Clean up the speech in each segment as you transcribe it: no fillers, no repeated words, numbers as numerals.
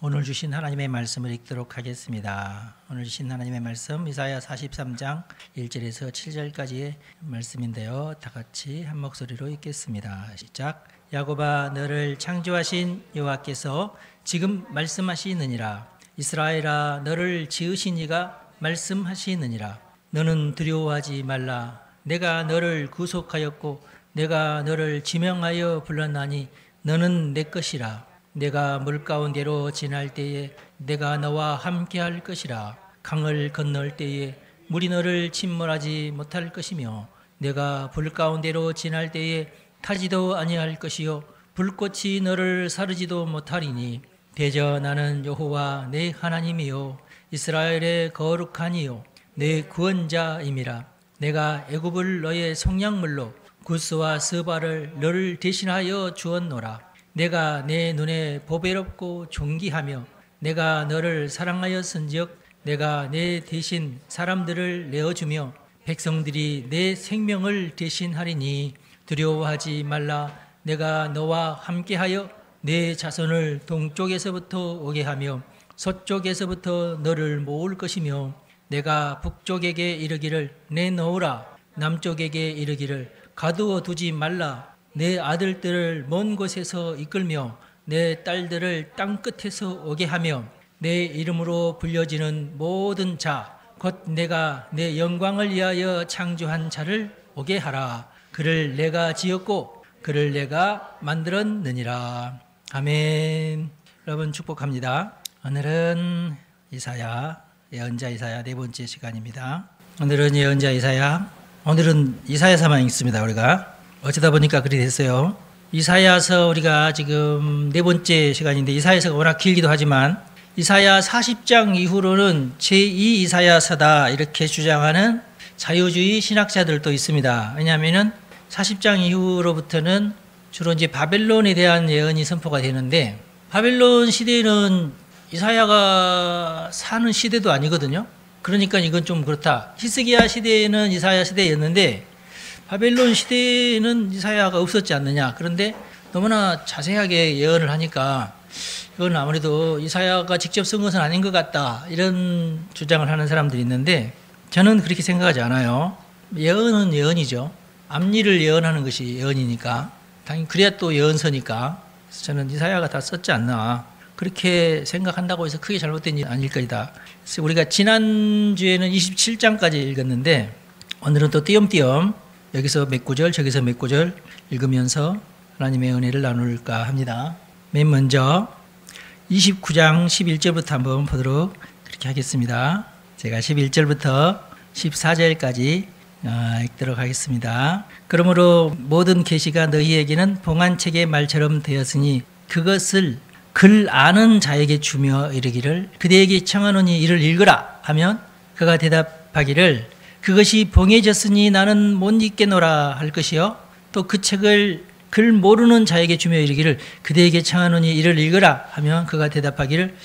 오늘 주신 하나님의 말씀을 읽도록 하겠습니다. 오늘 주신 하나님의 말씀 이사야 43장 1절에서 7절까지의 말씀인데요. 다 같이 한 목소리로 읽겠습니다. 시작. 야곱아, 너를 창조하신 여호와께서 지금 말씀하시느니라. 이스라엘아, 너를 지으신 이가 말씀하시느니라. 너는 두려워하지 말라. 내가 너를 구속하였고 내가 너를 지명하여 불렀나니 너는 내 것이라. 내가 물 가운데로 지날 때에 내가 너와 함께할 것이라. 강을 건널 때에 물이 너를 침몰하지 못할 것이며 내가 불 가운데로 지날 때에 타지도 아니할 것이요 불꽃이 너를 사르지도 못하리니 대저 나는 여호와 내 하나님이요 이스라엘의 거룩하니요 내 구원자임이라. 내가 애굽을 너의 속량물로 구스와 스바를 너를 대신하여 주었노라. 내가 내 눈에 보배롭고 존귀하며 내가 너를 사랑하였은즉 내가 내 대신 사람들을 내어주며 백성들이 내 생명을 대신하리니 두려워하지 말라. 내가 너와 함께하여 내 자손을 동쪽에서부터 오게 하며 서쪽에서부터 너를 모을 것이며 내가 북쪽에게 이르기를 내놓으라. 남쪽에게 이르기를 가두어 두지 말라. 내 아들들을 먼 곳에서 이끌며 내 딸들을 땅 끝에서 오게 하며 내 이름으로 불려지는 모든 자 곧 내가 내 영광을 위하여 창조한 자를 오게 하라. 그를 내가 지었고 그를 내가 만들었느니라. 아멘. 여러분 축복합니다. 오늘은 이사야, 예언자 이사야 네 번째 시간입니다. 오늘은 예언자 이사야, 오늘은 이사야서만 읽습니다. 우리가 어쩌다 보니까 그리 됐어요. 이사야서 우리가 지금 네 번째 시간인데 이사야서가 워낙 길기도 하지만 이사야 40장 이후로는 제2 이사야서다 이렇게 주장하는 자유주의 신학자들도 있습니다. 왜냐하면 40장 이후로부터는 주로 이제 바벨론에 대한 예언이 선포가 되는데 바벨론 시대는 이사야가 사는 시대도 아니거든요. 그러니까 이건 좀 그렇다. 히스기야 시대에는 이사야 시대였는데 바벨론 시대에는 이사야가 없었지 않느냐. 그런데 너무나 자세하게 예언을 하니까 이건 아무래도 이사야가 직접 쓴 것은 아닌 것 같다. 이런 주장을 하는 사람들이 있는데 저는 그렇게 생각하지 않아요. 예언은 예언이죠. 앞일을 예언하는 것이 예언이니까. 당연히 그래야 또 예언서니까. 그래서 저는 이사야가 다 썼지 않나. 그렇게 생각한다고 해서 크게 잘못된 일이 아닐 것이다. 그래서 우리가 지난주에는 27장까지 읽었는데 오늘은 또 띄엄띄엄 여기서 몇 구절 저기서 몇 구절 읽으면서 하나님의 은혜를 나눌까 합니다. 맨 먼저 29장 11절부터 한번 보도록 그렇게 하겠습니다. 제가 11절부터 14절까지 읽도록 하겠습니다. 그러므로 모든 계시가 너희에게는 봉안책의 말처럼 되었으니 그것을 글 아는 자에게 주며 이르기를 그대에게 청하노니 이를 읽으라 하면 그가 대답하기를 그것이 봉해졌으니 나는 못 읽겠노라 할 것이요 또 그 책을 글 모르는 자에게 주며 이르기를 그대에게 청하노니 이를 읽으라 하면 그가 대답하기를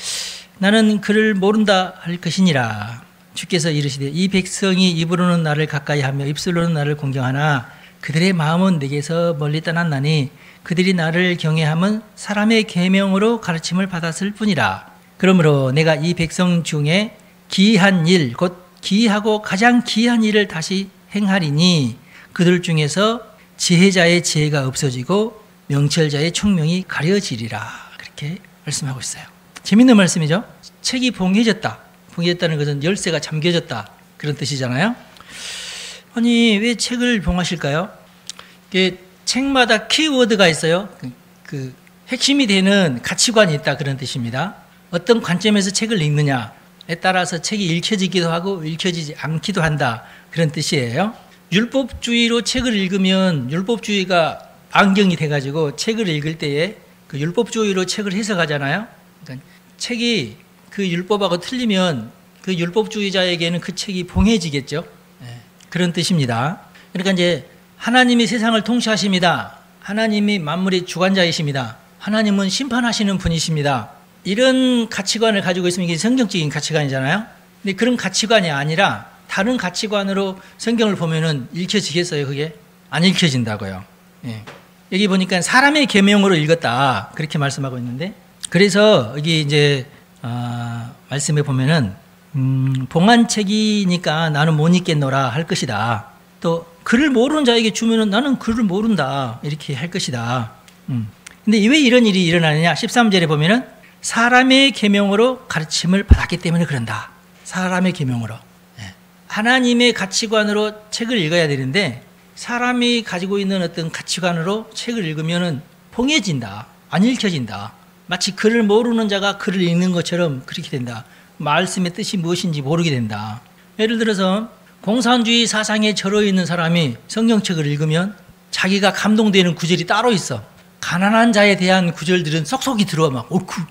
나는 글을 모른다 할 것이니라. 주께서 이르시되 이 백성이 입으로는 나를 가까이 하며 입술로는 나를 공경하나 그들의 마음은 내게서 멀리 떠났나니 그들이 나를 경외함은 사람의 계명으로 가르침을 받았을 뿐이라. 그러므로 내가 이 백성 중에 기이한 일 곧 기이하고 가장 기이한 일을 다시 행하리니 그들 중에서 지혜자의 지혜가 없어지고 명철자의 총명이 가려지리라. 그렇게 말씀하고 있어요. 재밌는 말씀이죠. 책이 봉해졌다. 봉해졌다는 것은 열쇠가 잠겨졌다. 그런 뜻이잖아요. 아니 왜 책을 봉하실까요? 책마다 키워드가 있어요. 그 핵심이 되는 가치관이 있다. 그런 뜻입니다. 어떤 관점에서 책을 읽느냐에 따라서 책이 읽혀지기도 하고 읽혀지지 않기도 한다. 그런 뜻이에요. 율법주의로 책을 읽으면 율법주의가 안경이 돼가지고 책을 읽을 때에 그 율법주의로 책을 해석하잖아요. 그러니까 책이 그 율법하고 틀리면 그 율법주의자에게는 그 책이 봉해지겠죠. 그런 뜻입니다. 그러니까 이제 하나님이 세상을 통치하십니다. 하나님이 만물의 주관자이십니다. 하나님은 심판하시는 분이십니다. 이런 가치관을 가지고 있으면 이게 성경적인 가치관이잖아요. 근데 그런 가치관이 아니라 다른 가치관으로 성경을 보면은 읽혀지겠어요? 그게 안 읽혀진다고요. 여기 보니까 사람의 계명으로 읽었다 그렇게 말씀하고 있는데 그래서 여기 이제 말씀에 보면은 봉안책이니까 나는 못 읽겠노라 할 것이다. 또 글을 모르는 자에게 주면은 나는 글을 모른다 이렇게 할 것이다. 근데 왜 이런 일이 일어나느냐? 13절에 보면은 사람의 계명으로 가르침을 받았기 때문에 그런다. 사람의 계명으로. 하나님의 가치관으로 책을 읽어야 되는데 사람이 가지고 있는 어떤 가치관으로 책을 읽으면은 봉해진다. 안 읽혀진다. 마치 글을 모르는 자가 글을 읽는 것처럼 그렇게 된다. 말씀의 뜻이 무엇인지 모르게 된다. 예를 들어서 공산주의 사상에 절어 있는 사람이 성경책을 읽으면 자기가 감동되는 구절이 따로 있어. 가난한 자에 대한 구절들은 쏙쏙이 들어와 막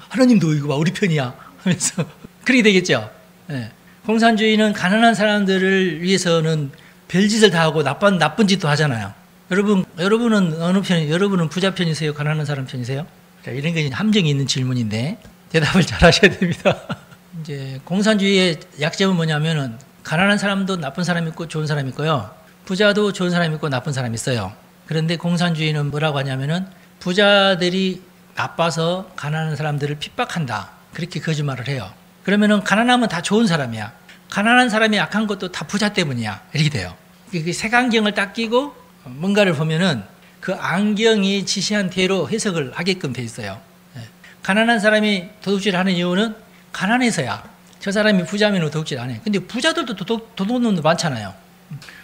하나님도 이거 봐 우리 편이야 하면서 그렇게 되겠죠. 네. 공산주의는 가난한 사람들을 위해서는 별짓을 다 하고 나쁜 짓도 하잖아요. 여러분은 어느 편이? 여러분은 부자 편이세요? 가난한 사람 편이세요? 자, 이런 게 함정이 있는 질문인데 대답을 잘 하셔야 됩니다. 이제 공산주의의 약점은 뭐냐면은 가난한 사람도 나쁜 사람이 있고 좋은 사람이 있고요. 부자도 좋은 사람이 있고 나쁜 사람이 있어요. 그런데 공산주의는 뭐라고 하냐면은 부자들이 나빠서 가난한 사람들을 핍박한다. 그렇게 거짓말을 해요. 그러면은 가난하면 다 좋은 사람이야. 가난한 사람이 약한 것도 다 부자 때문이야. 이렇게 돼요. 그 색안경을 딱 끼고 뭔가를 보면은 그 안경이 지시한 대로 해석을 하게끔 돼 있어요. 가난한 사람이 도둑질 하는 이유는 가난해서야. 저 사람이 부자면 도둑질 안 해. 근데 부자들도 도둑놈도 많잖아요.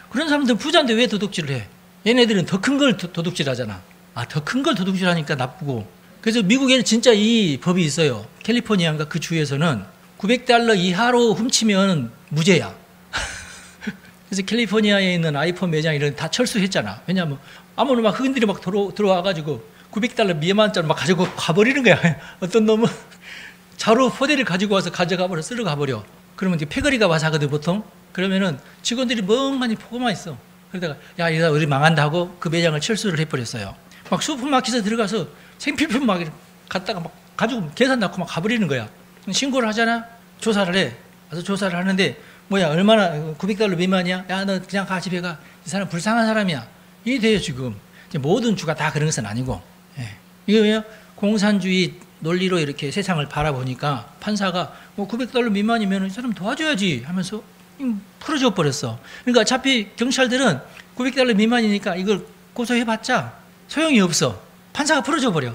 그런 사람들은 부자인데 왜 도둑질을 해? 얘네들은 더 큰 걸 도둑질 하잖아. 더 큰 걸 도둑질 하니까 나쁘고. 그래서 미국에는 진짜 이 법이 있어요. 캘리포니아인가 그 주에서는 $900 이하로 훔치면 무죄야. 그래서 캘리포니아에 있는 아이폰 매장 이런 다 철수했잖아. 왜냐하면 아무나 막 흑인들이 막 들어와가지고 $900 미만짜리 막 가지고 가버리는 거야. 어떤 놈은 자루 포대를 가지고 와서 가져가버려, 쓸어 가버려. 그러면 이제 패거리가 와서 하거든, 보통. 그러면은 직원들이 멍하니 보고만 있어. 그러다가, 야, 이거 우리 망한다 하고 그 매장을 철수를 해버렸어요. 막 슈퍼마켓에 들어가서 생필품 막 갖다가 막 가지고 계산 넣고 막 가버리는 거야. 신고를 하잖아? 조사를 해. 그래서 조사를 하는데, 뭐야, 얼마나, $900 미만이야? 야, 너 그냥 가, 집에 가. 이 사람 불쌍한 사람이야. 이게 돼요, 지금. 모든 주가 다 그런 것은 아니고. 예. 이게 왜요? 공산주의 논리로 이렇게 세상을 바라보니까 판사가 뭐 $900 미만이면 이 사람 도와줘야지 하면서 풀어줘 버렸어. 그러니까 어차피 경찰들은 $900 미만이니까 이걸 고소해봤자 소용이 없어. 판사가 풀어줘 버려.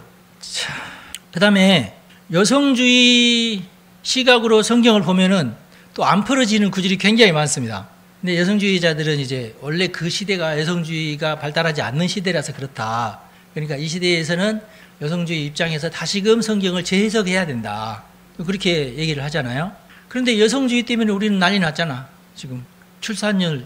그 다음에 여성주의 시각으로 성경을 보면은 또 안 풀어지는 구절이 굉장히 많습니다. 근데 여성주의자들은 이제 원래 그 시대가 여성주의가 발달하지 않는 시대라서 그렇다. 그러니까 이 시대에서는 여성주의 입장에서 다시금 성경을 재해석해야 된다. 그렇게 얘기를 하잖아요. 그런데 여성주의 때문에 우리는 난리 났잖아. 지금 출산율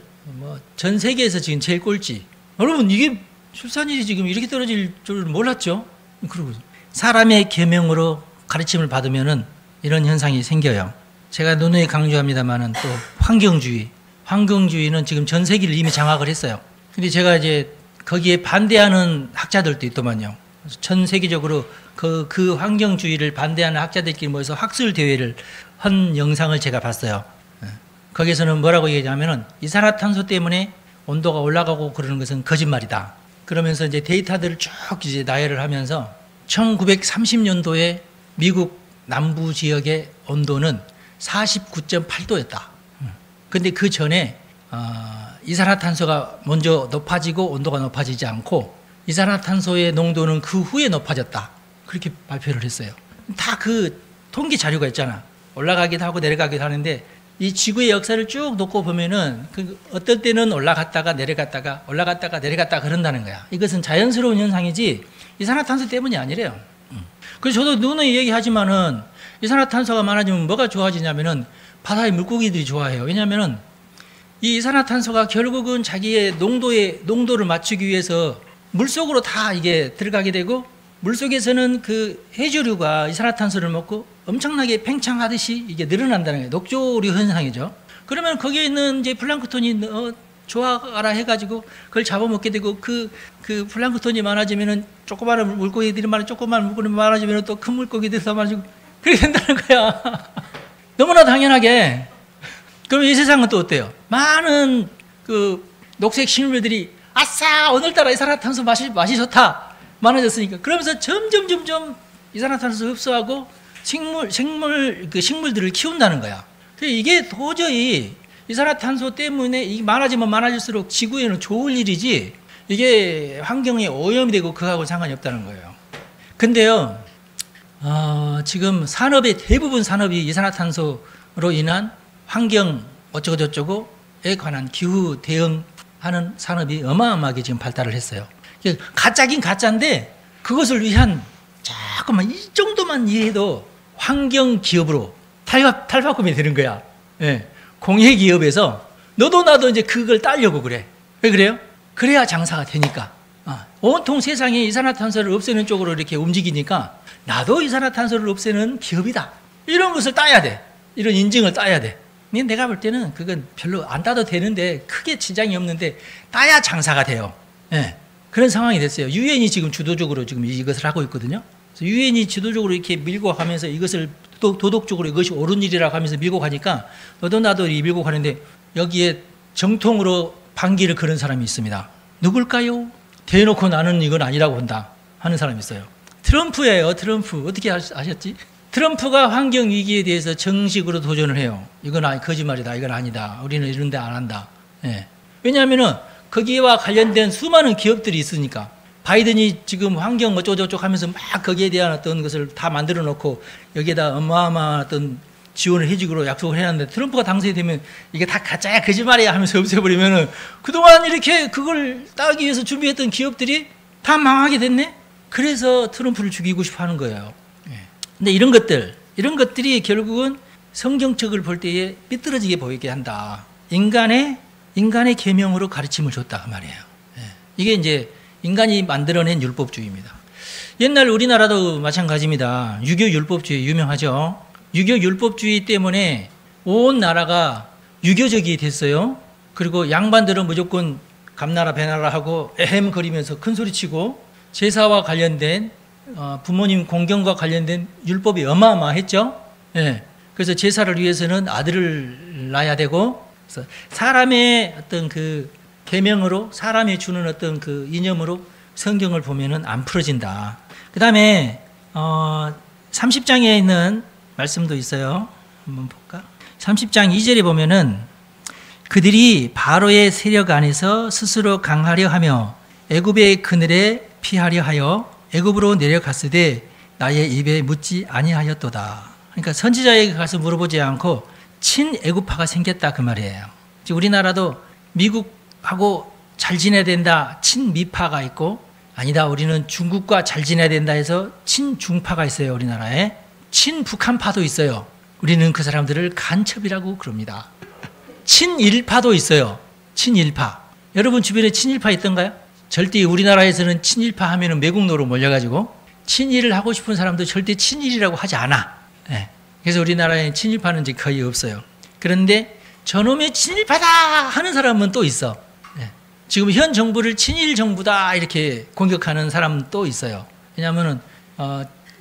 전 세계에서 지금 제일 꼴찌. 여러분 이게 출산율이 지금 이렇게 떨어질 줄 몰랐죠? 그리고 사람의 계명으로 가르침을 받으면은 이런 현상이 생겨요. 제가 누누이 강조합니다만은 또 환경주의는 지금 전 세계를 이미 장악을 했어요. 근데 제가 이제 거기에 반대하는 학자들도 있더만요. 전 세계적으로 그 환경주의를 반대하는 학자들끼리 모여서 학술 대회를 한 영상을 제가 봤어요. 거기서는 뭐라고 얘기하냐면은 이산화탄소 때문에 온도가 올라가고 그러는 것은 거짓말이다. 그러면서 이제 데이터들을 쭉 이제 나열을 하면서 1930년도에 미국 남부 지역의 온도는 49.8도였다. 근데 그 전에 이산화탄소가 먼저 높아지고 온도가 높아지지 않고 이산화탄소의 농도는 그 후에 높아졌다. 그렇게 발표를 했어요. 다 그 통계 자료가 있잖아. 올라가기도 하고 내려가기도 하는데 이 지구의 역사를 쭉 놓고 보면은 어떨 때는 올라갔다가 내려갔다가 그런다는 거야. 이것은 자연스러운 현상이지 이산화탄소 때문이 아니래요. 그래서 저도 누누이 얘기하지만은 이산화탄소가 많아지면 뭐가 좋아지냐면은 바다의 물고기들이 좋아해요. 왜냐면은 이 이산화탄소가 결국은 자기의 농도를 맞추기 위해서 물속으로 다 이게 들어가게 되고 물속에서는 그 해조류가 이산화탄소를 먹고 엄청나게 팽창하듯이 이게 늘어난다는 거예요. 녹조류 현상이죠. 그러면 거기에 있는 이제 플랑크톤이 좋아하라 해가지고 그걸 잡아먹게 되고 그 플랑크톤이 많아지면은 조그마한 물고기들이 많아지면 또 큰 물고기들이 더 많아지고 그렇게 된다는 거야. 너무나 당연하게. 그럼 이 세상은 또 어때요? 많은 그 녹색 식물들이 아싸 오늘따라 이산화탄소 맛이 좋다 많아졌으니까 그러면서 점점 이산화탄소 흡수하고 식물들을 키운다는 거야. 이게 도저히 이산화탄소 때문에 이 많아지면 많아질수록 지구에는 좋을 일이지 이게 환경에 오염이 되고 그거하고 상관이 없다는 거예요. 근데요, 지금 대부분 산업이 이산화탄소로 인한 환경 어쩌고저쩌고에 관한 기후 대응하는 산업이 어마어마하게 지금 발달을 했어요. 가짜긴 가짜인데 그것을 위한 조금만 이 정도만 이해해도 환경 기업으로 탈바꿈이 되는 거야. 예. 공예 기업에서 너도 나도 이제 그걸 따려고 그래. 왜 그래요? 그래야 장사가 되니까. 온통 세상에 이산화탄소를 없애는 쪽으로 이렇게 움직이니까 나도 이산화탄소를 없애는 기업이다. 이런 것을 따야 돼. 이런 인증을 따야 돼. 내가 볼 때는 그건 별로 안 따도 되는데 크게 지장이 없는데 따야 장사가 돼요. 예. 그런 상황이 됐어요. 유엔이 지금 주도적으로 지금 이것을 하고 있거든요. 유엔이 주도적으로 이렇게 밀고 가면서 이것을 도덕적으로 이것이 옳은 일이라고 하면서 밀고 가니까 너도 나도 밀고 가는데 여기에 정통으로 반기를 거는 사람이 있습니다. 누굴까요? 대놓고 나는 이건 아니라고 본다 하는 사람이 있어요. 트럼프예요. 트럼프. 어떻게 아셨지? 트럼프가 환경 위기에 대해서 정식으로 도전을 해요. 이건 거짓말이다. 이건 아니다. 우리는 이런 데 안 한다. 예. 왜냐하면은 거기와 관련된 수많은 기업들이 있으니까. 바이든이 지금 환경 어쩌고저쩌고 하면서 막 거기에 대한 어떤 것을 다 만들어 놓고 여기에다 어마어마한 어떤 지원을 해주기로 약속을 해놨는데 트럼프가 당선이 되면 이게 다 가짜야 거짓말이야 하면서 없애버리면은 그동안 이렇게 그걸 따기 위해서 준비했던 기업들이 다 망하게 됐네? 그래서 트럼프를 죽이고 싶어 하는 거예요. 근데 이런 것들이 결국은 성경책을 볼 때에 삐뚤어지게 보이게 한다. 인간의 계명으로 가르침을 줬다 그 말이에요. 이게 이제 인간이 만들어낸 율법주의입니다. 옛날 우리나라도 마찬가지입니다. 유교 율법주의 유명하죠. 유교 율법주의 때문에 온 나라가 유교적이 됐어요. 그리고 양반들은 무조건 감나라 배나라 하고 에헴거리면서 큰소리치고 제사와 관련된 부모님 공경과 관련된 율법이 어마어마했죠. 예. 그래서 제사를 위해서는 아들을 낳아야 되고 그래서 사람의 어떤 그 계명으로 사람이 주는 어떤 그 이념으로 성경을 보면은 안 풀어진다. 그 다음에 30장에 있는 말씀도 있어요. 한번 볼까? 30장 2절에 보면은 그들이 바로의 세력 안에서 스스로 강하려 하며 애굽의 그늘에 피하려 하여 애굽으로 내려갔으되 나의 입에 묻지 아니하였도다. 그러니까 선지자에게 가서 물어보지 않고 친애굽파가 생겼다 그 말이에요. 지금 우리나라도 미국하고 잘 지내야 된다 친미파가 있고 아니다 우리는 중국과 잘 지내야 된다 해서 친중파가 있어요. 우리나라에 친북한파도 있어요. 우리는 그 사람들을 간첩이라고 그럽니다. 친일파도 있어요. 친일파. 여러분 주변에 친일파 있던가요? 절대 우리나라에서는 친일파 하면은 매국노로 몰려가지고 친일을 하고 싶은 사람도 절대 친일이라고 하지 않아. 네. 그래서 우리나라에 친일파는 이제 거의 없어요. 그런데 저놈의 친일파다 하는 사람은 또 있어. 네. 지금 현 정부를 친일 정부다 이렇게 공격하는 사람 또 있어요. 왜냐하면은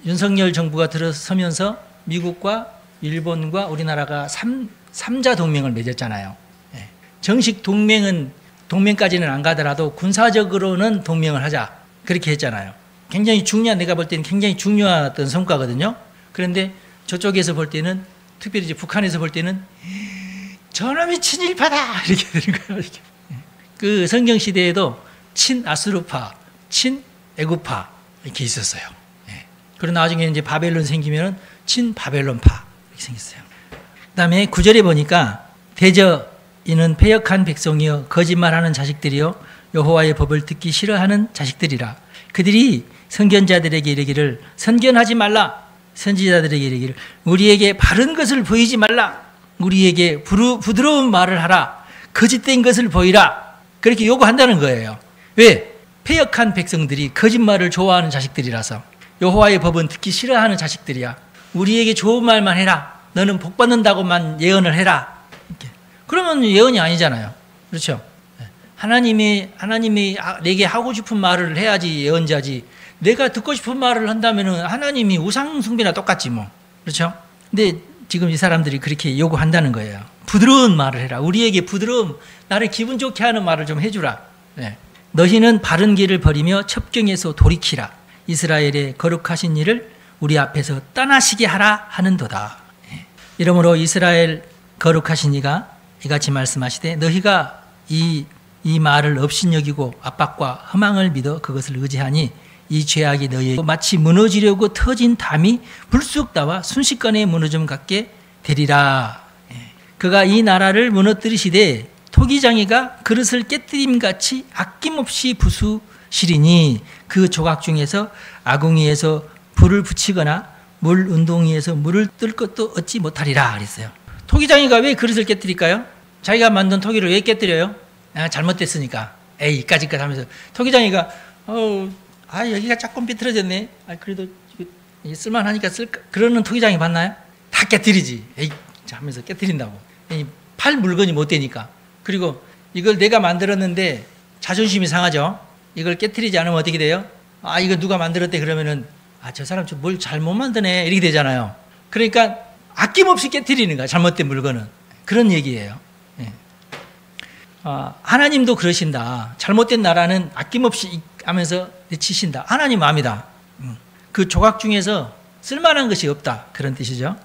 윤석열 정부가 들어서면서 미국과 일본과 우리나라가 삼자 동맹을 맺었잖아요. 네. 정식 동맹까지는 안 가더라도 군사적으로는 동맹을 하자 그렇게 했잖아요. 굉장히 중요한 내가 볼 때는 굉장히 중요한 어떤 성과거든요. 그런데 저쪽에서 볼 때는 특별히 이제 북한에서 볼 때는 저놈이 친일파다 이렇게 되는 거예요. 이렇게. 그 성경 시대에도 친아수르파, 친애굽파 이렇게 있었어요. 그리고 나중에 이제 바벨론 생기면은 친바벨론파 이렇게 생겼어요. 그다음에 9절에 보니까 대저인은 패역한 백성이여 거짓말하는 자식들이여 여호와의 법을 듣기 싫어하는 자식들이라. 그들이 선견자들에게 이르기를 선견하지 말라. 선지자들에게 이르기를 우리에게 바른 것을 보이지 말라. 우리에게 부드러운 말을 하라. 거짓된 것을 보이라. 그렇게 요구한다는 거예요. 왜? 패역한 백성들이 거짓말을 좋아하는 자식들이라서 여호와의 법은 듣기 싫어하는 자식들이야. 우리에게 좋은 말만 해라. 너는 복 받는다고만 예언을 해라. 이렇게. 그러면 예언이 아니잖아요. 그렇죠? 하나님이 내게 하고 싶은 말을 해야지 예언자지. 내가 듣고 싶은 말을 한다면은 하나님이 우상 숭배나 똑같지 뭐. 그렇죠? 근데 지금 이 사람들이 그렇게 요구한다는 거예요. 부드러운 말을 해라. 우리에게 부드러운 나를 기분 좋게 하는 말을 좀 해주라. 네. 너희는 바른 길을 버리며 첩경에서 돌이키라. 이스라엘의 거룩하신 일을 우리 앞에서 떠나시게 하라 하는도다. 이러므로 이스라엘 거룩하신 이가 이같이 말씀하시되 너희가 이 말을 업신여기고 압박과 허망을 믿어 그것을 의지하니 이 죄악이 너희에게 마치 무너지려고 터진 담이 불쑥 나와 순식간에 무너짐 같게 되리라. 그가 이 나라를 무너뜨리시되 토기장이가 그릇을 깨뜨림같이 아낌없이 부수시리니 그 조각 중에서 아궁이에서 불을 붙이거나 물 운동이에서 물을 뜰 것도 얻지 못하리라 그랬어요. 토기장이가 왜 그릇을 깨뜨릴까요? 자기가 만든 토기를 왜 깨뜨려요? 잘못됐으니까. 에이 이까짓것 하면서 토기장이가 여기가 조금 삐뚤어졌네. 그래도 쓸만하니까 쓸까? 그러는 토기장이 봤나요? 다 깨뜨리지. 에이 하면서 깨뜨린다고. 팔 물건이 못 되니까. 그리고 이걸 내가 만들었는데 자존심이 상하죠. 이걸 깨뜨리지 않으면 어떻게 돼요? 이거 누가 만들었대 그러면은 저 사람 좀 뭘 잘못 만드네 이렇게 되잖아요. 그러니까 아낌없이 깨뜨리는 거야. 잘못된 물건은. 그런 얘기예요. 하나님도 그러신다. 잘못된 나라는 아낌없이 하면서 내치신다. 하나님 압니다. 그 조각 중에서 쓸만한 것이 없다. 그런 뜻이죠.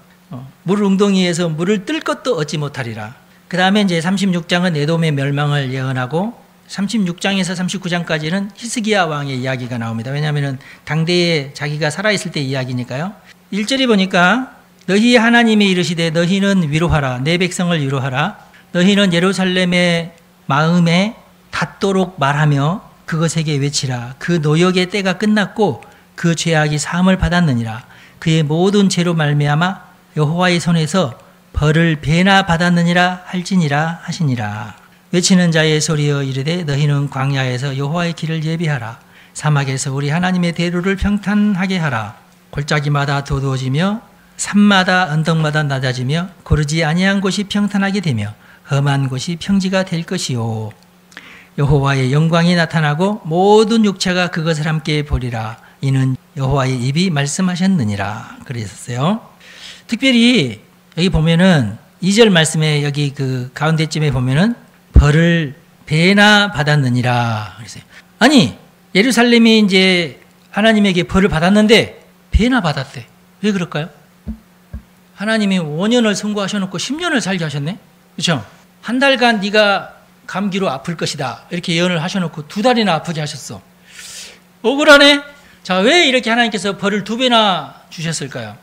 물 웅덩이에서 물을 뜰 것도 얻지 못하리라. 그 다음에 이제 36장은 에돔의 멸망을 예언하고 36장에서 39장까지는 히스기야 왕의 이야기가 나옵니다. 왜냐하면 당대에 자기가 살아있을 때 이야기니까요. 1절에 보니까 너희 하나님이 이르시되 너희는 위로하라. 내 백성을 위로하라. 너희는 예루살렘의 마음에 닿도록 말하며 그것에게 외치라. 그 노역의 때가 끝났고 그 죄악이 사함을 받았느니라. 그의 모든 죄로 말미암아 여호와의 손에서 벌을 배나 받았느니라 할지니라 하시니라. 외치는 자의 소리여 이르되 너희는 광야에서 여호와의 길을 예비하라. 사막에서 우리 하나님의 대로를 평탄하게 하라. 골짜기마다 도두어지며 산마다 언덕마다 낮아지며 고르지 아니한 곳이 평탄하게 되며 험한 곳이 평지가 될 것이요. 여호와의 영광이 나타나고 모든 육체가 그것을 함께 보리라. 이는 여호와의 입이 말씀하셨느니라. 그랬었어요. 특별히 여기 보면은 2절 말씀에 여기 그 가운데쯤에 보면은 벌을 배나 받았느니라 그랬어요. 아니 예루살렘이 이제 하나님에게 벌을 받았는데 배나 받았대. 왜 그럴까요? 하나님이 5년을 선고하셔놓고 10년을 살게 하셨네. 그렇죠? 한 달간 네가 감기로 아플 것이다 이렇게 예언을 하셔놓고 2달이나 아프게 하셨어. 억울하네. 자, 왜 이렇게 하나님께서 벌을 2배나 주셨을까요?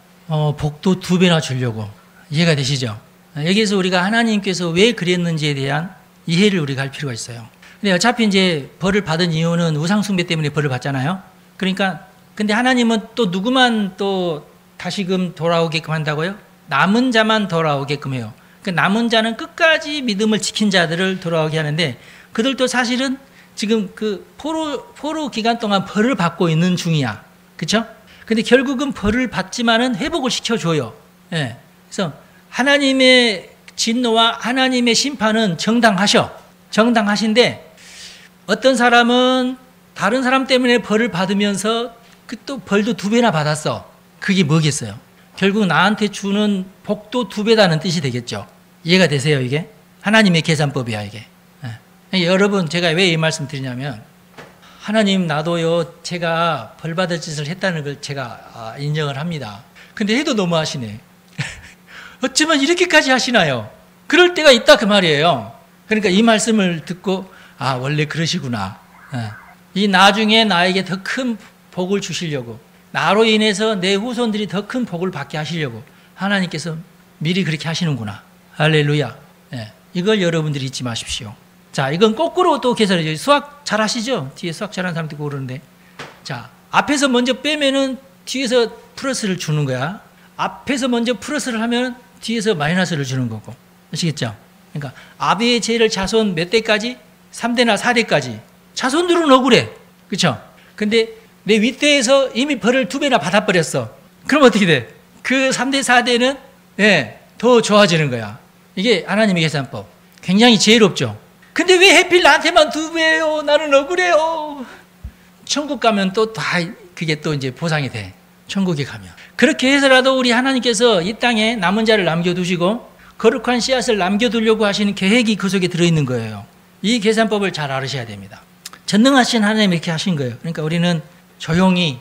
복도 2배나 주려고. 이해가 되시죠? 여기에서 우리가 하나님께서 왜 그랬는지에 대한 이해를 우리가 할 필요가 있어요. 근데 어차피 이제 벌을 받은 이유는 우상숭배 때문에 벌을 받잖아요. 그러니까 근데 하나님은 또 누구만 또 다시금 돌아오게끔 한다고요? 남은 자만 돌아오게끔 해요. 그 남은 자는 끝까지 믿음을 지킨 자들을 돌아오게 하는데 그들도 사실은 지금 그 포로 기간 동안 벌을 받고 있는 중이야. 그렇죠? 근데 결국은 벌을 받지만은 회복을 시켜줘요. 예. 그래서 하나님의 진노와 하나님의 심판은 정당하신데 어떤 사람은 다른 사람 때문에 벌을 받으면서 그 또 벌도 2배나 받았어. 그게 뭐겠어요? 결국 나한테 주는 복도 2배다는 뜻이 되겠죠. 이해가 되세요, 이게? 하나님의 계산법이야, 이게. 예. 여러분, 제가 왜 이 말씀 드리냐면, 하나님, 나도요, 제가 벌 받을 짓을 했다는 걸 제가 인정을 합니다. 근데 해도 너무 하시네. 어쩌면 이렇게까지 하시나요? 그럴 때가 있다, 그 말이에요. 그러니까 이 말씀을 듣고, 원래 그러시구나. 예. 이 나중에 나에게 더 큰 복을 주시려고, 나로 인해서 내 후손들이 더 큰 복을 받게 하시려고 하나님께서 미리 그렇게 하시는구나. 할렐루야. 예. 이걸 여러분들이 잊지 마십시오. 자, 이건 거꾸로 또 계산해요. 수학 잘 하시죠? 뒤에 수학 잘하는 사람도 있고 그러는데. 자, 앞에서 먼저 빼면은 뒤에서 플러스를 주는 거야. 앞에서 먼저 플러스를 하면 뒤에서 마이너스를 주는 거고. 아시겠죠? 그러니까 아비의 죄를 자손 몇 대까지? 3대나 4대까지. 자손들은 억울해. 그렇죠? 근데 내 윗대에서 이미 벌을 2배나 받아버렸어. 그럼 어떻게 돼? 그 3대, 4대는 더 좋아지는 거야. 이게 하나님의 계산법. 굉장히 지혜롭죠. 근데 왜 하필 나한테만 2배예요? 나는 억울해요. 천국 가면 또 다 그게 또 이제 보상이 돼. 천국에 가면. 그렇게 해서라도 우리 하나님께서 이 땅에 남은 자를 남겨두시고 거룩한 씨앗을 남겨두려고 하시는 계획이 그 속에 들어있는 거예요. 이 계산법을 잘 알으셔야 됩니다. 전능하신 하나님이 이렇게 하신 거예요. 그러니까 우리는 조용히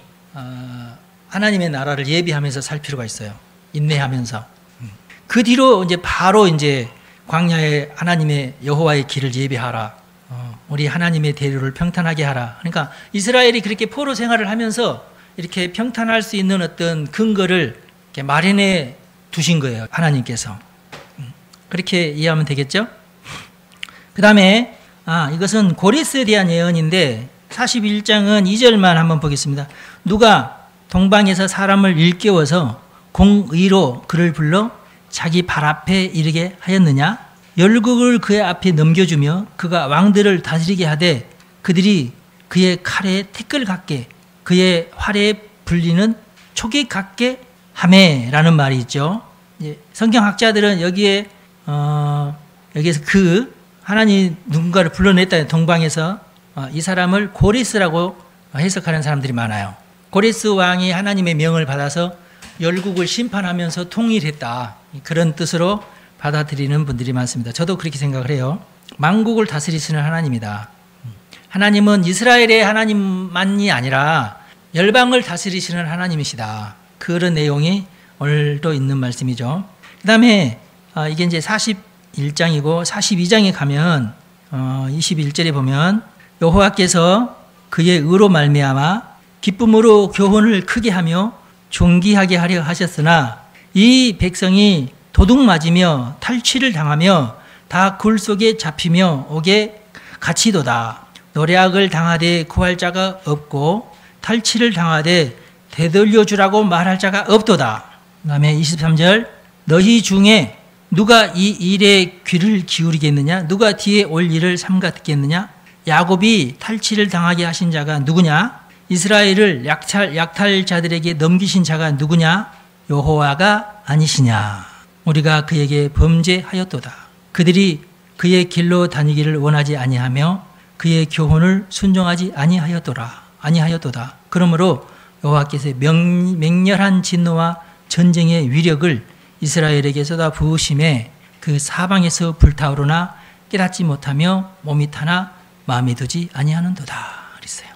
하나님의 나라를 예비하면서 살 필요가 있어요. 인내하면서. 그 뒤로 이제 바로 이제 광야에 하나님의 여호와의 길을 예비하라. 우리 하나님의 대로를 평탄하게 하라. 그러니까 이스라엘이 그렇게 포로 생활을 하면서 이렇게 평탄할 수 있는 어떤 근거를 이렇게 마련해 두신 거예요. 하나님께서. 그렇게 이해하면 되겠죠? 그 다음에 이것은 고레스에 대한 예언인데 41장은 2절만 한번 보겠습니다. 누가 동방에서 사람을 일깨워서 공의로 그를 불러 자기 발 앞에 이르게 하였느냐? 열국을 그의 앞에 넘겨주며 그가 왕들을 다스리게 하되 그들이 그의 칼에 티끌 같게 그의 활에 불리는 촉이 같게 하매라는 말이 있죠. 성경학자들은 여기에서 그 하나님 누군가를 불러냈다 동방에서 이 사람을 고레스라고 해석하는 사람들이 많아요. 고레스 왕이 하나님의 명을 받아서 열국을 심판하면서 통일했다. 그런 뜻으로 받아들이는 분들이 많습니다. 저도 그렇게 생각을 해요. 만국을 다스리시는 하나님이다. 하나님은 이스라엘의 하나님만이 아니라 열방을 다스리시는 하나님이시다. 그런 내용이 오늘도 있는 말씀이죠. 그 다음에 이게 이제 41장이고 42장에 가면 21절에 보면 여호와께서 그의 의로 말미암아 기쁨으로 교훈을 크게 하며 존귀하게 하려 하셨으나 이 백성이 도둑 맞으며 탈취를 당하며 다 굴 속에 잡히며 옥에 갇히도다. 노략을 당하되 구할 자가 없고 탈취를 당하되 되돌려주라고 말할 자가 없도다. 그 다음에 23절 너희 중에 누가 이 일에 귀를 기울이겠느냐? 누가 뒤에 올 일을 삼가 듣겠느냐? 야곱이 탈취를 당하게 하신 자가 누구냐? 이스라엘을 약탈자들에게 넘기신 자가 누구냐? 여호와가 아니시냐? 우리가 그에게 범죄하였도다. 그들이 그의 길로 다니기를 원하지 아니하며 그의 교훈을 순종하지 아니하였도다. 그러므로 여호와께서 맹렬한 진노와 전쟁의 위력을 이스라엘에게 쏟아 부으심에 그 사방에서 불타오르나 깨닫지 못하며 몸이 타나 마음에 두지 아니하는도다. 그랬어요.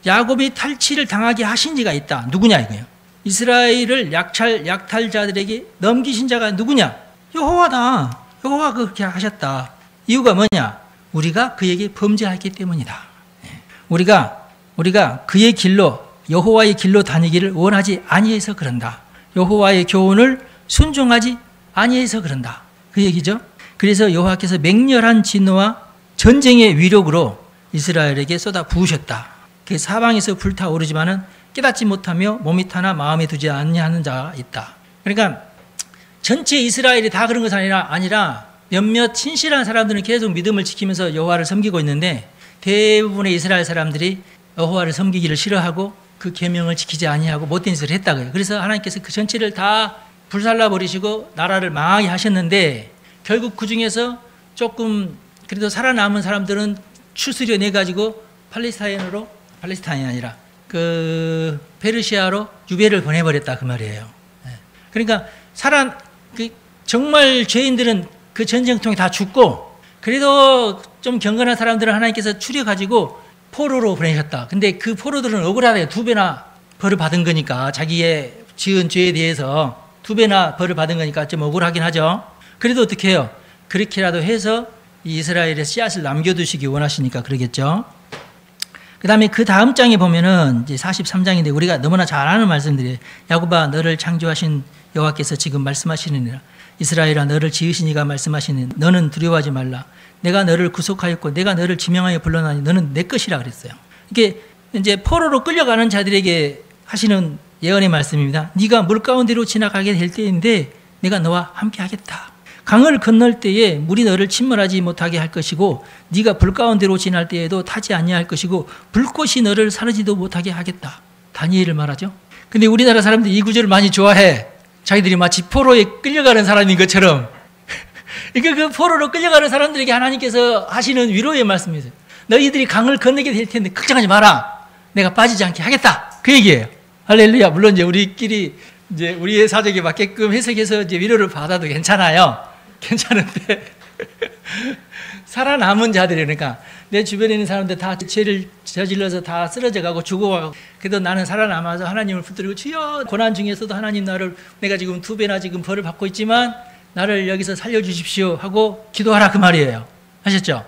야곱이 탈취를 당하게 하신 지가 있다. 누구냐 이거예요. 이스라엘을 약탈자들에게 넘기신 자가 누구냐? 여호와다. 여호와가 그렇게 하셨다. 이유가 뭐냐? 우리가 그에게 범죄했기 때문이다. 우리가 그의 길로 여호와의 길로 다니기를 원하지 아니해서 그런다. 여호와의 교훈을 순종하지 아니해서 그런다. 그 얘기죠. 그래서 여호와께서 맹렬한 진노와 전쟁의 위력으로 이스라엘에게 쏟아 부으셨다. 그 사방에서 불타오르지만은 깨닫지 못하며 몸이 타나 마음에 두지 아니하는 자가 있다. 그러니까 전체 이스라엘이 다 그런 것이 아니라 몇몇 신실한 사람들은 계속 믿음을 지키면서 여호와를 섬기고 있는데 대부분의 이스라엘 사람들이 여호와를 섬기기를 싫어하고 그 계명을 지키지 아니하고 못된 짓을 했다고요. 그래서 하나님께서 그 전체를 다 불살라 버리시고 나라를 망하게 하셨는데 결국 그 중에서 조금 그래도 살아남은 사람들은 추스려 내 가지고 팔레스타인이 아니라 그 페르시아로 유배를 보내버렸다 그 말이에요. 그러니까 정말 죄인들은 그 전쟁통에 다 죽고 그래도 좀 경건한 사람들은 하나님께서 추려가지고 포로로 보내셨다. 근데 그 포로들은 억울하대요. 2배나 벌을 받은 거니까 자기의 지은 죄에 대해서 2배나 벌을 받은 거니까 좀 억울하긴 하죠. 그래도 어떻게 해요? 그렇게라도 해서 이스라엘의 씨앗을 남겨두시기 원하시니까 그러겠죠. 그 다음에 그 다음 장에 보면은 이제 43장인데 우리가 너무나 잘 아는 말씀들이에요. 야곱아 너를 창조하신 여호와께서 지금 말씀하시느니라. 이스라엘아 너를 지으신 이가 말씀하시니 너는 두려워하지 말라. 내가 너를 구속하였고 내가 너를 지명하여 불러나니 너는 내 것이라 그랬어요. 이게 이제 포로로 끌려가는 자들에게 하시는 예언의 말씀입니다. 네가 물 가운데로 지나가게 될 때인데 내가 너와 함께 하겠다. 강을 건널 때에 물이 너를 침몰하지 못하게 할 것이고 네가 불 가운데로 지날 때에도 타지 아니할 것이고 불꽃이 너를 사르지도 못하게 하겠다. 다니엘을 말하죠. 근데 우리나라 사람들이 이 구절을 많이 좋아해. 자기들이 마치 포로에 끌려가는 사람인 것처럼. 그러니까 그 포로로 끌려가는 사람들에게 하나님께서 하시는 위로의 말씀이세요. 너희들이 강을 건너게 될 텐데 걱정하지 마라. 내가 빠지지 않게 하겠다. 그 얘기예요. 할렐루야. 물론 이제 우리끼리 이제 우리의 사정에 맞게끔 해석해서 이제 위로를 받아도 괜찮아요. 괜찮은데 살아남은 자들이 그러니까 내 주변에 있는 사람들 다 죄를 저질러서 다 쓰러져가고 죽어가고, 그래도 나는 살아남아서 하나님을 붙들고, 주여, 고난 중에서도 하나님 나를, 내가 지금 2배나 지금 벌을 받고 있지만 나를 여기서 살려주십시오 하고 기도하라, 그 말이에요. 아셨죠?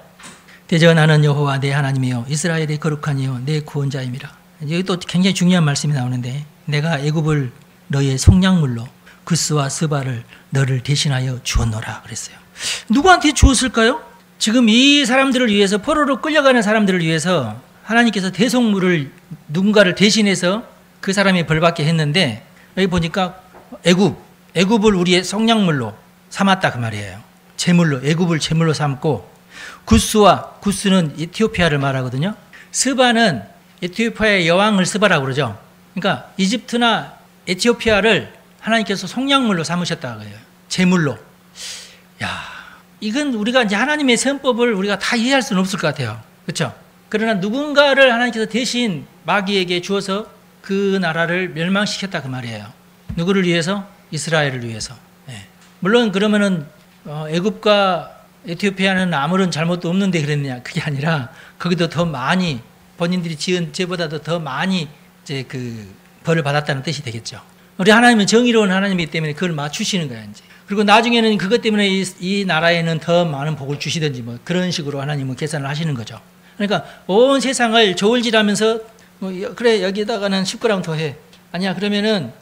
대전하는 여호와 내 하나님이요 이스라엘의 거룩한 이요 내 구원자임이라. 여기 또 굉장히 중요한 말씀이 나오는데, 내가 애굽을 너의 속량물로 구스와 스바를 너를 대신하여 주었노라 그랬어요. 누구한테 주었을까요? 지금 이 사람들을 위해서, 포로로 끌려가는 사람들을 위해서 하나님께서 대속물을, 누군가를 대신해서 그 사람이 벌받게 했는데, 여기 보니까 애굽을 우리의 속량물로 삼았다 그 말이에요. 제물로, 애굽을 제물로 삼고, 구스는 에티오피아를 말하거든요. 스바는 에티오피아의 여왕을 스바라고 그러죠. 그러니까 이집트나 에티오피아를 하나님께서 속량물로 삼으셨다 그래요. 제물로. 야, 이건 우리가 이제 하나님의 선법을 우리가 다 이해할 수는 없을 것 같아요. 그렇죠? 그러나 누군가를 하나님께서 대신 마귀에게 주어서 그 나라를 멸망시켰다 그 말이에요. 누구를 위해서? 이스라엘을 위해서. 네. 물론 그러면은 애굽과 에티오피아는 아무런 잘못도 없는데 그랬느냐, 그게 아니라 거기도 더 많이 본인들이 지은 죄보다도 더 많이 이제 그 벌을 받았다는 뜻이 되겠죠. 우리 하나님은 정의로운 하나님이기 때문에 그걸 맞추시는 거야 이제. 그리고 나중에는 그것 때문에 이 나라에는 더 많은 복을 주시든지 뭐 그런 식으로 하나님은 계산을 하시는 거죠. 그러니까 온 세상을 저울질하면서 그래 여기다가는 10g 더 해. 아니야, 그러면은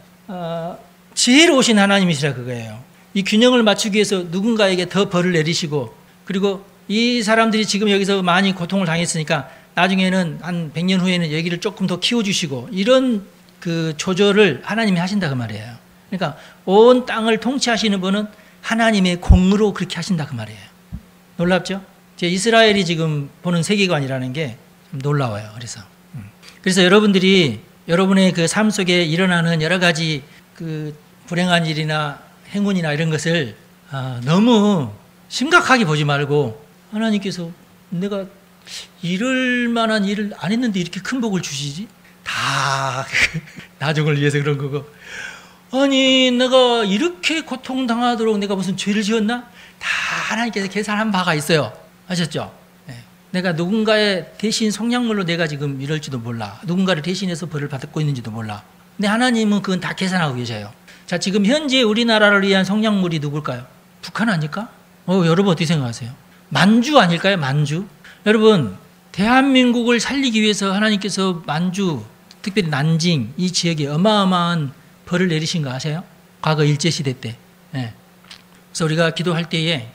지혜로우신 하나님이시라 그거예요. 이 균형을 맞추기 위해서 누군가에게 더 벌을 내리시고, 그리고 이 사람들이 지금 여기서 많이 고통을 당했으니까 나중에는 한 100년 후에는 여기를 조금 더 키워주시고, 이런 그 조절을 하나님이 하신다 그 말이에요. 그러니까 온 땅을 통치하시는 분은 하나님의 공으로 그렇게 하신다 그 말이에요. 놀랍죠? 이스라엘이 지금 보는 세계관이라는 게 좀 놀라워요. 그래서 여러분들이 여러분의 그 삶 속에 일어나는 여러 가지 그 불행한 일이나 행운이나 이런 것을 너무 심각하게 보지 말고, 하나님께서 내가 이럴 만한 일을 안 했는데 이렇게 큰 복을 주시지? 다 나중을 위해서 그런 거고, 아니 내가 이렇게 고통당하도록 내가 무슨 죄를 지었나? 다 하나님께서 계산한 바가 있어요. 아셨죠? 네. 내가 누군가의 대신 속량물로 내가 지금 이럴지도 몰라. 누군가를 대신해서 벌을 받고 있는지도 몰라. 근데 하나님은 그건 다 계산하고 계셔요. 자, 지금 현재 우리나라를 위한 속량물이 누굴까요? 북한 아닐까? 여러분 어떻게 생각하세요? 만주 아닐까요? 만주? 여러분, 대한민국을 살리기 위해서 하나님께서 만주, 특별히 난징 이 지역에 어마어마한 벌을 내리신 거 아세요? 과거 일제시대 때. 네. 그래서 우리가 기도할 때에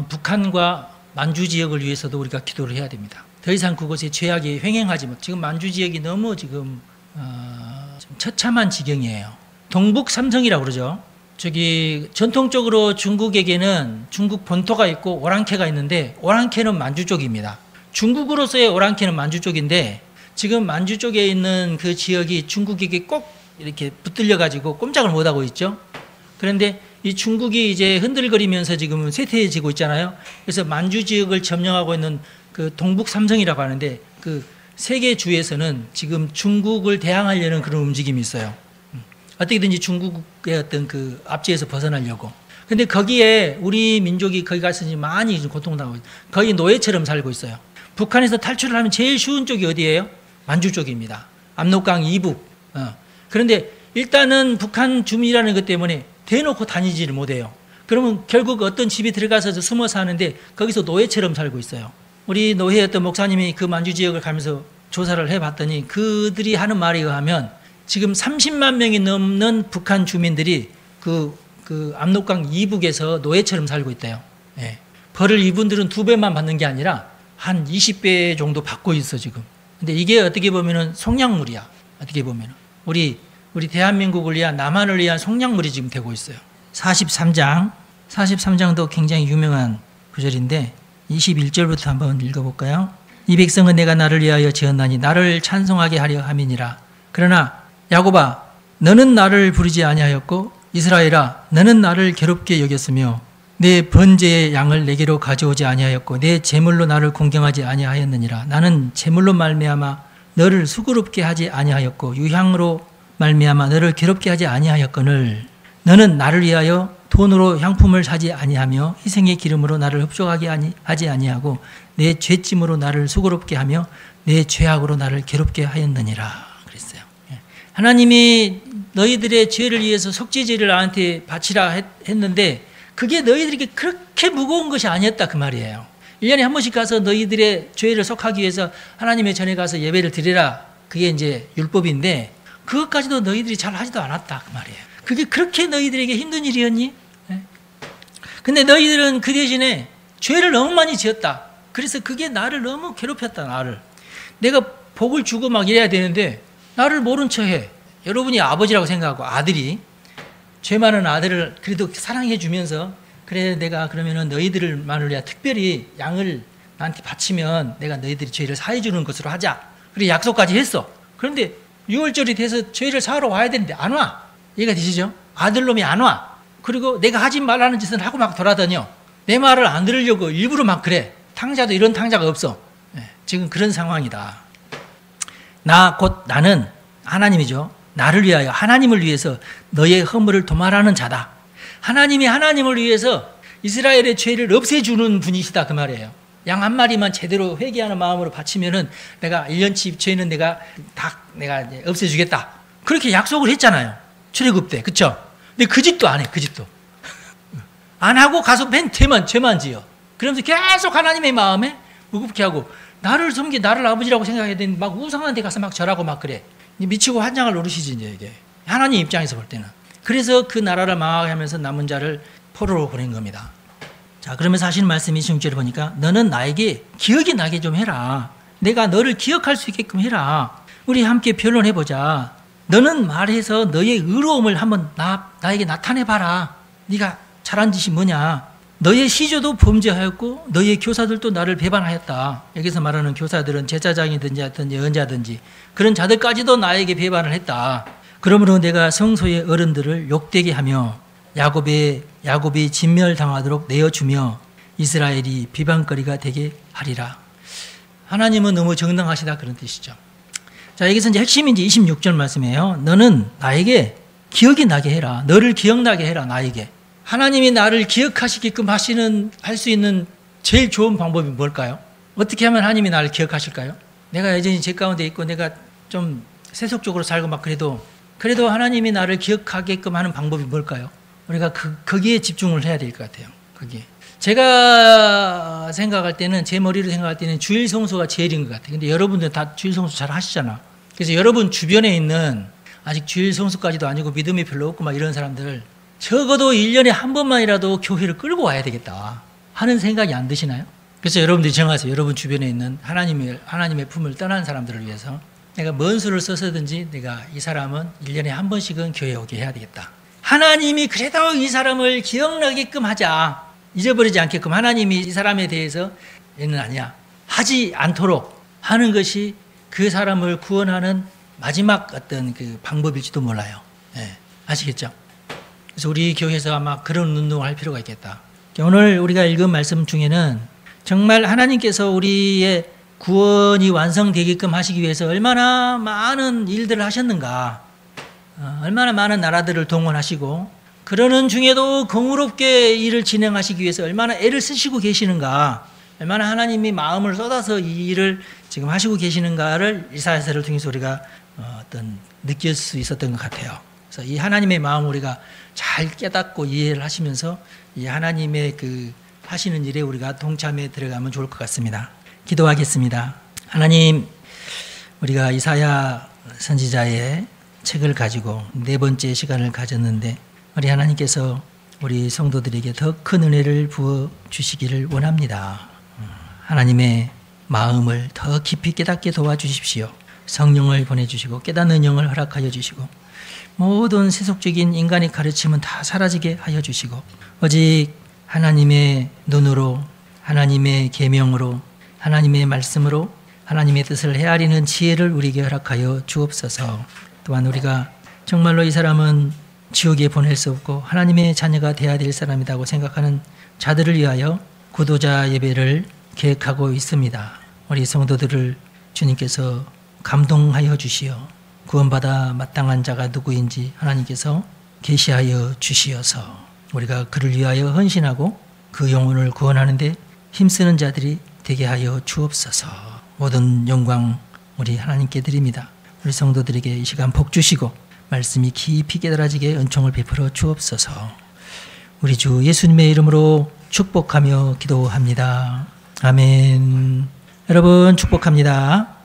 북한과 만주 지역을 위해서도 우리가 기도를 해야 됩니다. 더 이상 그곳에 죄악이 횡행하지 못. 지금 만주 지역이 너무 지금 좀 처참한 지경이에요. 동북 삼성이라고 그러죠. 저기 전통적으로 중국에게는 중국 본토가 있고 오랑캐가 있는데, 오랑캐는 만주 쪽입니다. 중국으로서의 오랑캐는 만주 쪽인데, 지금 만주 쪽에 있는 그 지역이 중국에게 꼭 이렇게 붙들려 가지고 꼼짝을 못 하고 있죠. 그런데 이 중국이 이제 흔들거리면서 지금 쇠퇴해지고 있잖아요. 그래서 만주 지역을 점령하고 있는 그 동북 삼성이라고 하는데, 그 세계 주에서는 지금 중국을 대항하려는 그런 움직임이 있어요. 어떻게든지 중국의 어떤 그 압제에서 벗어나려고. 근데 거기에 우리 민족이 거기 가서 많이 고통당하고 있어요. 거의 노예처럼 살고 있어요. 북한에서 탈출을 하면 제일 쉬운 쪽이 어디예요? 만주 쪽입니다. 압록강 이북. 그런데 일단은 북한 주민이라는 것 때문에 대놓고 다니지를 못해요. 그러면 결국 어떤 집에 들어가서 숨어 사는데 거기서 노예처럼 살고 있어요. 우리 노예였던 목사님이 그 만주 지역을 가면서 조사를 해봤더니 그들이 하는 말에 의하면 지금 30만 명이 넘는 북한 주민들이 그 압록강 이북에서 노예처럼 살고 있대요. 예. 벌을 이분들은 2배만 받는 게 아니라 한 20배 정도 받고 있어 지금. 근데 이게 어떻게 보면은 속량물이야. 어떻게 보면은 우리 대한민국을 위한, 남한을 위한 속량물이 지금 되고 있어요. 43장도 굉장히 유명한 구절인데 21절부터 한번 읽어볼까요? 이 백성은 내가 나를 위하여 지었나니 나를 찬송하게 하려 함이니라. 그러나 야곱아, 너는 나를 부르지 아니하였고 이스라엘아, 너는 나를 괴롭게 여겼으며 내 번제의 양을 내게로 가져오지 아니하였고 내 제물로 나를 공경하지 아니하였느니라. 나는 제물로 말미암아 너를 수고롭게 하지 아니하였고 유향으로 말미암아 너를 괴롭게 하지 아니하였거늘 너는 나를 위하여 돈으로 향품을 사지 아니하며 희생의 기름으로 나를 흡족하게 하지 아니하고 내 죄짐으로 나를 수고롭게 하며 내 죄악으로 나를 괴롭게 하였느니라 그랬어요. 하나님이 너희들의 죄를 위해서 속죄제를 나한테 바치라 했는데 그게 너희들에게 그렇게 무거운 것이 아니었다 그 말이에요. 1년에 한 번씩 가서 너희들의 죄를 속하기 위해서 하나님의 전에 가서 예배를 드리라. 그게 이제 율법인데 그것까지도 너희들이 잘 하지도 않았다 그 말이에요. 그게 그렇게 너희들에게 힘든 일이었니? 근데 너희들은 그 대신에 죄를 너무 많이 지었다. 그래서 그게 나를 너무 괴롭혔다. 나를. 내가 복을 주고 막 이래야 되는데 나를 모른 척해. 여러분이 아버지라고 생각하고 아들이 죄 많은 아들을 그래도 사랑해 주면서 그래 내가 그러면은 너희들만을 위해 특별히 양을 나한테 바치면 내가 너희들이 죄를 사해 주는 것으로 하자. 그래 약속까지 했어. 그런데 6월절이 돼서 죄를 사러 와야 되는데 안 와. 이해가 되시죠? 아들놈이 안 와. 그리고 내가 하지 말라는 짓을 하고 막 돌아다녀. 내 말을 안 들으려고 일부러 막 그래. 탕자도 이런 탕자가 없어. 지금 그런 상황이다. 나는 하나님이죠. 나를 위하여 하나님을 위해서 너의 허물을 도말하는 자다. 하나님이 하나님을 위해서 이스라엘의 죄를 없애주는 분이시다 그 말이에요. 양 한 마리만 제대로 회개하는 마음으로 바치면은 내가 1년치 죄는 내가 없애주겠다. 그렇게 약속을 했잖아요. 출애굽 때. 그쵸? 근데 그 짓도 안 해. 그 짓도. 안 하고 가서 맨 죄만 지어. 그러면서 계속 하나님의 마음에 무겁게 하고 나를 섬기 나를 아버지라고 생각해야 되는데 막 우상한 데 가서 막 절하고 막 그래. 미치고 환장을 노리시지 이제 이게. 하나님 입장에서 볼 때는. 그래서 그 나라를 망하게 하면서 남은 자를 포로로 보낸 겁니다. 자, 그러면서 하시는 말씀이 26절에 보니까 너는 나에게 기억이 나게 좀 해라. 내가 너를 기억할 수 있게끔 해라. 우리 함께 변론해보자. 너는 말해서 너의 의로움을 한번 나에게 나타내봐라. 네가 잘한 짓이 뭐냐. 너의 시조도 범죄하였고 너의 교사들도 나를 배반하였다. 여기서 말하는 교사들은 제사장이든지 하여튼 예언자든지 그런 자들까지도 나에게 배반을 했다. 그러므로 내가 성소의 어른들을 욕되게 하며 야곱이 진멸당하도록 내어주며 이스라엘이 비방거리가 되게 하리라. 하나님은 너무 정당하시다 그런 뜻이죠. 자, 여기서 이제 핵심이 이제 26절 말씀이에요. 너는 나에게 기억이 나게 해라. 너를 기억나게 해라. 나에게. 하나님이 나를 기억하시게끔 할 수 있는 제일 좋은 방법이 뭘까요? 어떻게 하면 하나님이 나를 기억하실까요? 내가 여전히 죄 가운데 있고 내가 좀 세속적으로 살고 막 그래도 하나님이 나를 기억하게끔 하는 방법이 뭘까요? 우리가 거기에 집중을 해야 될 것 같아요. 거기에. 제가 생각할 때는 제 머리로 생각할 때는 주일 성수가 제일인 것 같아요. 근데 여러분들 다 주일 성수 잘 하시잖아. 그래서 여러분 주변에 있는 아직 주일 성수까지도 아니고 믿음이 별로 없고 막 이런 사람들 적어도 1년에 한 번만이라도 교회를 끌고 와야 되겠다 하는 생각이 안 드시나요? 그래서 여러분들이 정하세요. 여러분 주변에 있는 하나님의 품을 떠난 사람들을 위해서 내가 뭔 수를 써서든지 내가 이 사람은 1년에 한 번씩은 교회에 오게 해야 되겠다. 하나님이 그래도 이 사람을 기억나게끔 하자. 잊어버리지 않게끔 하나님이 이 사람에 대해서 얘는 아니야. 하지 않도록 하는 것이 그 사람을 구원하는 마지막 어떤 그 방법일지도 몰라요. 네. 아시겠죠? 그래서 우리 교회에서 아마 그런 운동을 할 필요가 있겠다. 오늘 우리가 읽은 말씀 중에는 정말 하나님께서 우리의 구원이 완성되게끔 하시기 위해서 얼마나 많은 일들을 하셨는가. 얼마나 많은 나라들을 동원하시고 그러는 중에도 공의롭게 일을 진행하시기 위해서 얼마나 애를 쓰시고 계시는가. 얼마나 하나님이 마음을 쏟아서 이 일을 지금 하시고 계시는가를 이사야서를 통해서 우리가 느낄 수 있었던 것 같아요. 그래서 이 하나님의 마음을 우리가 잘 깨닫고 이해를 하시면서 이 하나님의 그 하시는 일에 우리가 동참에 들어가면 좋을 것 같습니다. 기도하겠습니다. 하나님, 우리가 이사야 선지자의 책을 가지고 네 번째 시간을 가졌는데 우리 하나님께서 우리 성도들에게 더 큰 은혜를 부어 주시기를 원합니다. 하나님의 마음을 더 깊이 깨닫게 도와주십시오. 성령을 보내주시고 깨닫는 영을 허락하여 주시고 모든 세속적인 인간의 가르침은 다 사라지게 하여 주시고 오직 하나님의 눈으로 하나님의 계명으로 하나님의 말씀으로 하나님의 뜻을 헤아리는 지혜를 우리에게 허락하여 주옵소서. 또한 우리가 정말로 이 사람은 지옥에 보낼 수 없고 하나님의 자녀가 되어야 될 사람이라고 생각하는 자들을 위하여 구도자 예배를 계획하고 있습니다. 우리 성도들을 주님께서 감동하여 주시어 구원받아 마땅한 자가 누구인지 하나님께서 계시하여 주시어서 우리가 그를 위하여 헌신하고 그 영혼을 구원하는 데 힘쓰는 자들이 되게 하여 주옵소서. 모든 영광 우리 하나님께 드립니다. 우리 성도들에게 이 시간 복 주시고 말씀이 깊이 깨달아지게 은총을 베풀어 주옵소서. 우리 주 예수님의 이름으로 축복하며 기도합니다. 아멘. 여러분 축복합니다.